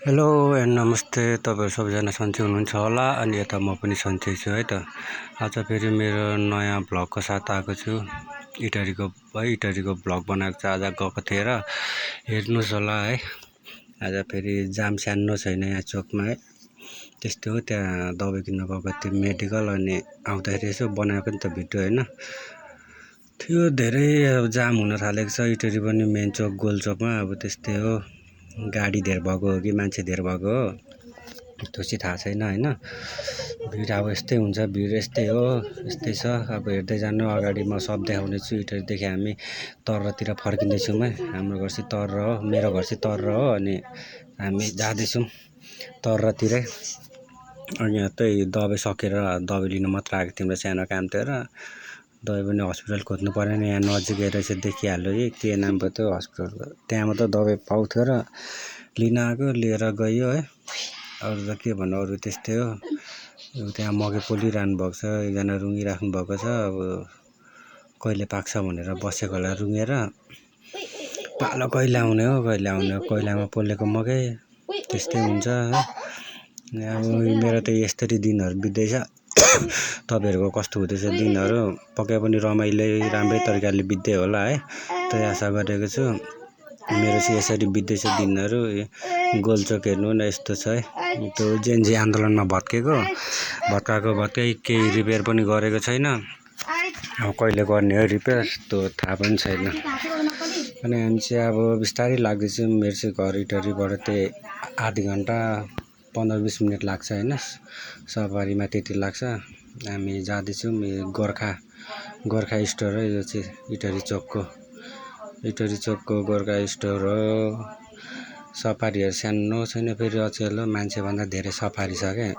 Hello and नमस्ते। तपाईँहरू सबैजना सन्चै हुनुहुन्छ होला अनि यता म पनि सन्चै छु है त। आज फेरि मेरो नयाँ भ्लगको साथ आएको छु। इटरीको भ्लग बनाएको छ। आज गएको थिएँ र हेर्नुहोस् होला है। आज फेरि जाम सानो छैन यहाँ चोकमा है। त्यस्तो हो, त्यहाँ दबाई किन्न गएको थिएँ मेडिकल, अनि आउँदाखेरि यसो बनाएको नि त भिडियो होइन। त्यो धेरै जाम हुन थालेको छ इटरी पनि मेन चोक गोल चोकमा। अब त्यस्तै हो, गाडी धेर भएको हो कि मान्छे धेर भएको हो त्यो चाहिँ थाहा छैन होइन। भिड अब यस्तै हुन्छ, भिड यस्तै हो, यस्तै छ। अब हेर्दै जानु, अगाडि म सब देखाउने छु। इटरीदेखि हामी तर्रतिर फर्किँदैछौँ है। हाम्रो घर चाहिँ तर्र हो, मेरो घर चाहिँ तर्र हो, अनि हामी जाँदैछौँ तर्रतिरै। अनि त्यही दबाई सकेर दबाई लिन मात्र आएको थियौँ र सानो काम थियो र दबाई पनि हस्पिटल खोज्नु परेन, यहाँ नजिकै रहेछ देखिहाल्यो कि के नाम पो थियो हस्पिटलको। त्यहाँ मात्रै दबाई पाउँथ्यो र लिन आएको, लिएर गयो है। अरू त के भन्नु, अरू त्यस्तै हो। त्यहाँ मकै पोलिरहनु भएको छ, एकजना रुँगिराख्नु भएको छ। अब कहिले पाक्छ भनेर बसेको होला रुँगेर। पालो कहिले आउने हो, कहिले आउने हो, कहिलेमा पोलेको मकै त्यस्तै हुन्छ है। अब मेरो त यस्तरी दिनहरू बित्दैछ। तपाईँहरूको कस्तो हुँदैछ दिनहरू? पक्कै पनि रमाइलो राम्रै तरिकाले बित्दै होला है, त्यही आशा गरेको छु। मेरो चाहिँ यसरी बित्दैछ दिनहरू। गोलचोक हेर्नु न यस्तो छ है। त्यो जेएनजी आन्दोलनमा भत्काएकै केही रिपेयर पनि गरेको छैन। अब कहिले गर्ने हो रिपेयर त्यो थाहा पनि छैन। अनि हामी चाहिँ अब बिस्तारै लाग्दैछौँ। मेरो चाहिँ घर इटरीबाट त्यही आधी घन्टा 15-20 मिनट लाग्छ होइन। सवारीमा त्यति लाग्छ। हामी जाँदैछौँ गोर्खा स्टोर है। यो चाहिँ इटरी चोकको गोर्खा स्टोर हो। सफारीहरू सानो छैन, फेरि अचेल मान्छेभन्दा धेरै सफारी छ क्या।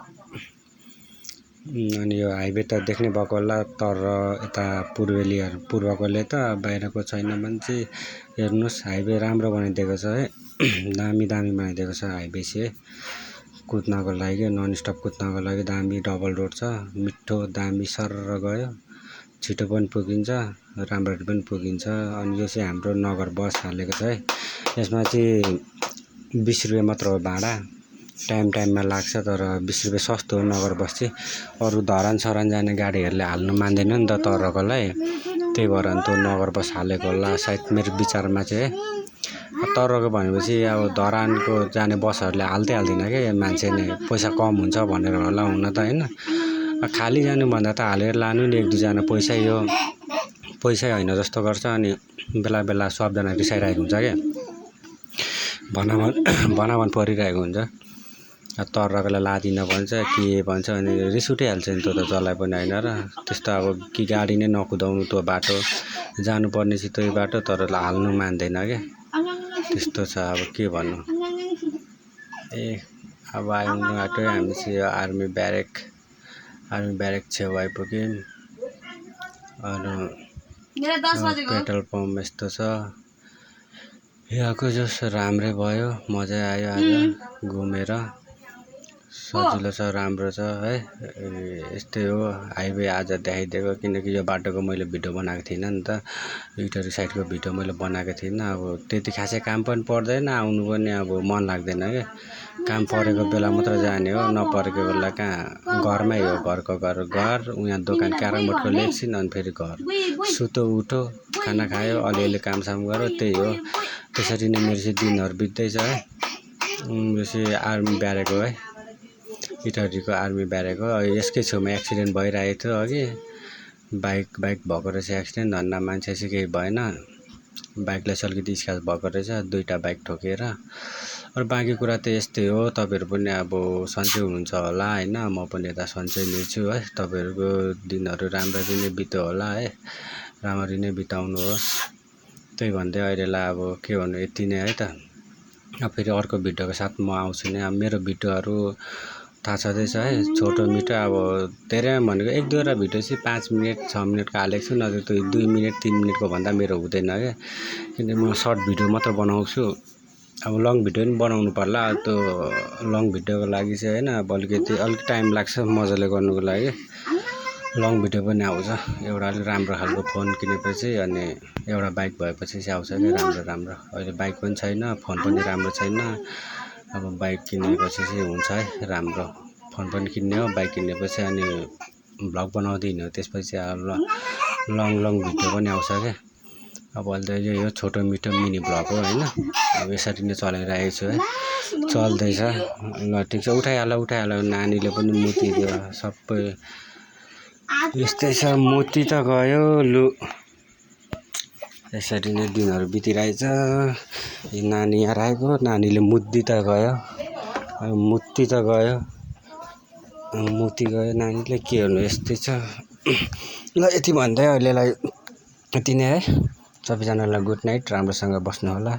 अनि यो हाइवे त देख्नै भएको होला, तर यता पूर्वकोले त बाहिरको छैन भने चाहिँ हेर्नुहोस्, हाइवे राम्रो बनाइदिएको छ है। दामी बनाइदिएको छ हाइवे चाहिँ कुद्नको लागि, नन स्टप कुद्नको लागि दामी डबल रोड छ। मिठो दामी सरर गयो, छिटो पनि पुगिन्छ, राम्ररी पनि पुगिन्छ। अनि यो चाहिँ हाम्रो नगर बस हालेको छ है। यसमा चाहिँ 20 रुपियाँ मात्र हो भाडा, टाइममा लाग्छ, तर 20 रुपियाँ सस्तो हो नगर बस चाहिँ। अरू धरान जाने गाडीहरूले हाल्नु मान्दैन नि त तर्रकोलाई, त्यही भएर अन्त नगर बस हालेको होला सायद मेरो विचारमा चाहिँ है। तर्रको भनेपछि अब धरानको जाने बसहरूले हाल्दैन क्या, मान्छे नै पैसा कम हुन्छ भनेर होला हुन त होइन। खाली जानु भन्दा त हालेर लानु नि, 1-2 जना पैसै होइन जस्तो गर्छ। अनि बेला सबजना रिसाइरहेको हुन्छ क्या, भनाभन परिरहेको हुन्छ। तर्रकोलाई लादिन भन्छ के भन्छ, अनि रिस उठिहाल्छ नि, त्यो त जसलाई पनि होइन र। त्यस्तो अब कि गाडी नै नकुदाउनु त्यो बाटो, जानुपर्ने चाहिँ त्यही बाटो, तर हाल्नु मान्दैन क्या, त्यस्तो छ। अब के भन्नु। अब आउनु आँट्यो हामी चाहिँ आर्मी ब्यारेक छेउ आइपुग्यौँ। अरू पेट्रोल पम्प यस्तो छ। यहाँको जस्तो राम्रै भयो, मजा आयो आज घुमेर, सजिलो छ, राम्रो छ है। यस्तै हो, हाइवे आज देखाइदिएको, किनकि यो बाटोको मैले भिडियो बनाएको थिइनँ नि त। इटरी साइडको भिडियो मैले बनाएको थिइनँ। अब त्यति खासै काम पनि पर्दैन, आउनु पनि अब मन लाग्दैन क्या। काम परेको बेला मात्र जाने हो, नपरेको बेला कहाँ, घरमै हो। घरको घर उहाँ दोकान क्यारम बोर्डको एकछिन, अनि फेरि घर, सुतो उठो, खाना खायो, अलिअलि कामसाम गऱ्यो, त्यही हो। त्यसरी नै मेरो चाहिँ दिनहरू बित्दैछ है। यो चाहिँ आर्मी ब्यारेक हो है, इटरीको आर्मी ब्यारेक हो। यसकै छेउमा एक्सिडेन्ट भइरहेको थियो अघि, बाइक भएको रहेछ एक्सिडेन्ट। धन्न मान्छे चाहिँ केही भएन, बाइकलाई चाहिँ अलिकति स्क्र्याच भएको रहेछ, 2टा बाइक ठोकेर। अरू बाँकी कुरा त यस्तै हो। तपाईँहरू पनि अब सन्चै हुनुहुन्छ होला होइन, म पनि यता सन्चै नै छु है। तपाईँहरूको दिनहरू राम्ररी नै बित्यो होला है, राम्ररी नै बिताउनुहोस्। त्यही भन्दै अहिलेलाई अब के भन्नु, यति नै है त। अब फेरि अर्को भिडियोको साथ म आउँछु नै। अब मेरो भिडियोहरू थाहा छँदैछ है, छोटो मिठो। अब धेरै भनेको 1-2वटा भिडियो चाहिँ 5 मिनट 6 मिनटको हालेको छु, नत्र त्यो 2 मिनट 3 मिनटको भन्दा मेरो हुँदैन क्या। किनकि म सर्ट भिडियो मात्र बनाउँछु। अब लङ भिडियो पनि बनाउनु पर्ला, त्यो लङ भिडियोको लागि चाहिँ होइन, अब अलिक टाइम लाग्छ मजाले गर्नुको लागि। लङ भिडियो पनि आउँछ, एउटा अलिक राम्रो खालको फोन किनेपछि, अनि एउटा बाइक भएपछि चाहिँ आउँछ क्या राम्रो। अहिले बाइक पनि छैन, फोन पनि राम्रो छैन, अब बाइक किनेपछि चाहिँ हुन्छ है राम्रो फोन पनि किन्ने हो बाइक किनेपछि अनि भ्लग बनाउँदिन त्यसपछि अब लङ भिडियो पनि आउँछ के अब अहिले त यो छोटो मिठो मिनी भ्लग हो हैन अब यसरी नै चलाइरहेको छु है चल्दैछ ल ठिक छ उठाइहाल नानीले पनि मुतिदियो सबै यस्तै छ मुति त गयो लु यसरी नै दिनहरु बितिरहेछ नानी यहाँ आएको नानीले मुति त गयो मुति गयो नानीले के गर्नु यस्तै छ ल यति भन्दै अहिलेलाई यति नै है सबैजनालाई गुड नाइट राम्रोसँग बस्नु होला।